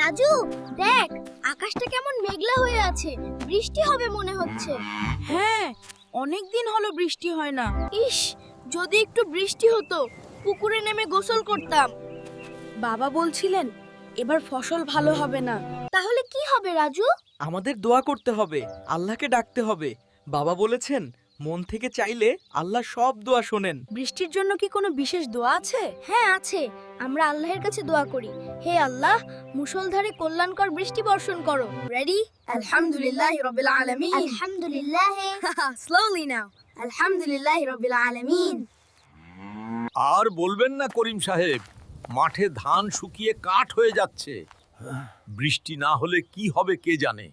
রাজু, দেখ আকাশটা কেমন মেঘলা হয়ে আছে, বৃষ্টি হবে মনে হচ্ছে। হ্যাঁ, অনেক দিন হলো বৃষ্টি হয় না। ইস, যদি একটু বৃষ্টি হতো, পুকুরে নেমে গোসল করতাম। বাবা বলছিলেন এবার ফসল ভালো হবে না। তাহলে কি হবে রাজু? আমাদের দোয়া করতে হবে, আল্লাহকে ডাকতে হবে। বাবা বলেছেন মন থেকে চাইলে আল্লাহ সব দোয়া শোনেন। বৃষ্টির জন্য কি কোনো বিশেষ দোয়া আছে? হ্যাঁ আছে, আমরা আল্লাহর কাছে দোয়া করি। হে আল্লাহ, মুষলধারে কল্যাণকর বৃষ্টি বর্ষণ করো। রেডি? আলহামদুলিল্লাহি রাব্বিল আলামিন। আলহামদুলিল্লাহ, স্লোলি নাও। আলহামদুলিল্লাহ রাব্বিল আলামিন। আর বলবেন না করিম সাহেব, মাঠে ধান শুকিয়ে কাঠ হয়ে যাচ্ছে। বৃষ্টি না হলে কি হবে কে জানে।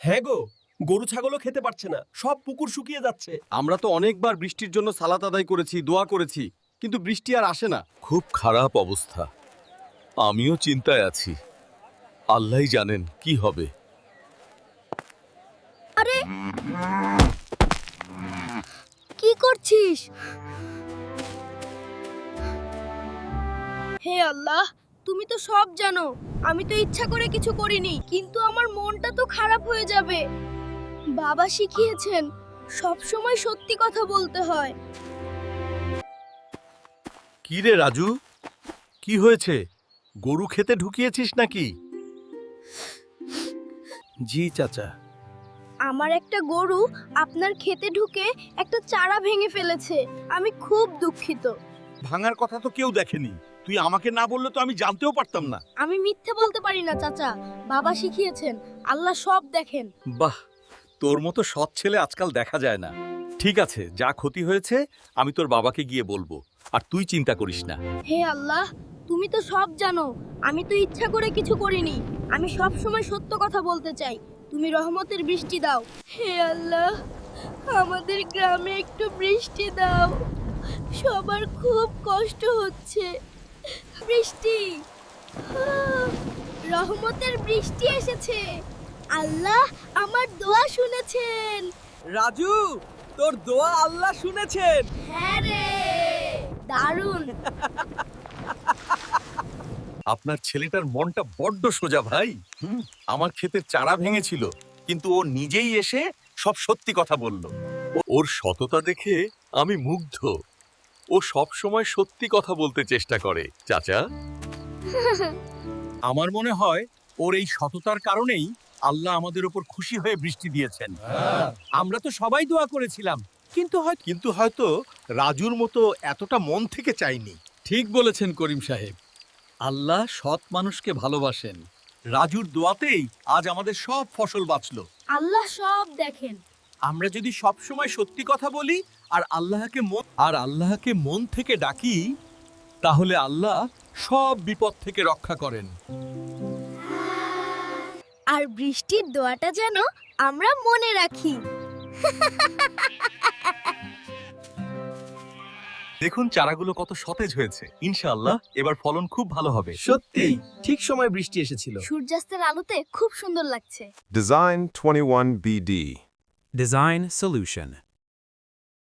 হ্যাঁ গো, গরু ছাগলও খেতে পারছে না, সব পুকুর শুকিয়ে যাচ্ছে। আমরা তো অনেকবার বৃষ্টির জন্য সালাত আদায় করেছি, দোয়া করেছি, কিন্তু বৃষ্টি আর আসে না। খুব খারাপ অবস্থা, আমিও চিন্তায় আছি। আল্লাহই জানেন কি হবে। আরে কি করছিস? হে আল্লাহ, তুমি তো সব জানো। আমি তো ইচ্ছা করে কিছু করিনি, কিন্তু আমার মনটা তো খারাপ হয়ে যাবে। বাবা শিখিয়েছেন সব সময় সত্যি কথা বলতে হয়। কি রে রাজু, কি হয়েছে? গরু খেতে ঢুকিয়েছিস নাকি? জি চাচা। আমার একটা গরু আপনার খেতে ঢুকে একটা চারা ভেঙে ফেলেছে। আমি খুব দুঃখিত। ভাঙার কথা তো কেউ দেখেনি, তুই আমাকে না বললে তো আমি জানতেও পারতাম না। আমি মিথ্যে বলতে পারি না চাচা, বাবা শিখিয়েছেন আল্লাহ সব দেখেন। বাহ, তোর মতো সৎ ছেলে আজকাল দেখা যায় না। ঠিক আছে, যা ক্ষতি হয়েছে আমি তোর বাবাকে গিয়ে বলবো, আর তুই চিন্তা করিস না। হে আল্লাহ, তুমি তো সব জানো। আমি তো ইচ্ছা করে কিছু করিনি। আমি সব সময় সত্য কথা বলতে চাই। তুমি রহমতের বৃষ্টি দাও। হে আল্লাহ, আমাদের গ্রামে একটু বৃষ্টি দাও। সবার খুব কষ্ট হচ্ছে। বৃষ্টি, রহমতের বৃষ্টি এসেছে। আল্লাহ আমার দোয়া শুনেছেন। রাজু, তোর দোয়া আল্লাহ শুনেছেন। হ্যাঁ রে, দারুণ। আপনার ছেলেটার মনটা বড্ড সোজা ভাই। আমার ক্ষেতের চারা ভেঙেছিল, কিন্তু ও নিজেই এসে সব সত্যি কথা বলল। ওর সততা দেখে আমি মুগ্ধ। ও সব সময় সত্যি কথা বলতে চেষ্টা করে চাচা। আমার মনে হয় ওর এই সততার কারণেই আল্লাহ আমাদের উপর খুশি হয়ে বৃষ্টি দিয়েছেন। আমরা তো সবাই দোয়া করেছিলাম, কিন্তু হয়তো রাজুর মতো এতটা মন থেকে চাইনি। ঠিক বলেছেন করিম সাহেব, আল্লাহ সৎ মানুষকে ভালোবাসেন। রাজুর দোয়াতেই আজ আমাদের সব ফসল বাঁচলো। আল্লাহ সব দেখেন। আমরা যদি সব সময় সত্যি কথা বলি আর আল্লাহকে মন থেকে ডাকি, তাহলে আল্লাহ সব বিপদ থেকে রক্ষা করেন। আর বৃষ্টির দোয়াটা যেন আমরা মনে রাখি। দেখুন চারাগুলো কত সতেজ হয়েছে। ইনশাআল্লাহ এবার ফলন খুব ভালো হবে। সত্যি ঠিক সময় বৃষ্টি এসেছিল। সূর্যাস্তের আলোতে খুব সুন্দর লাগছে। Design 21 BD. Design Solution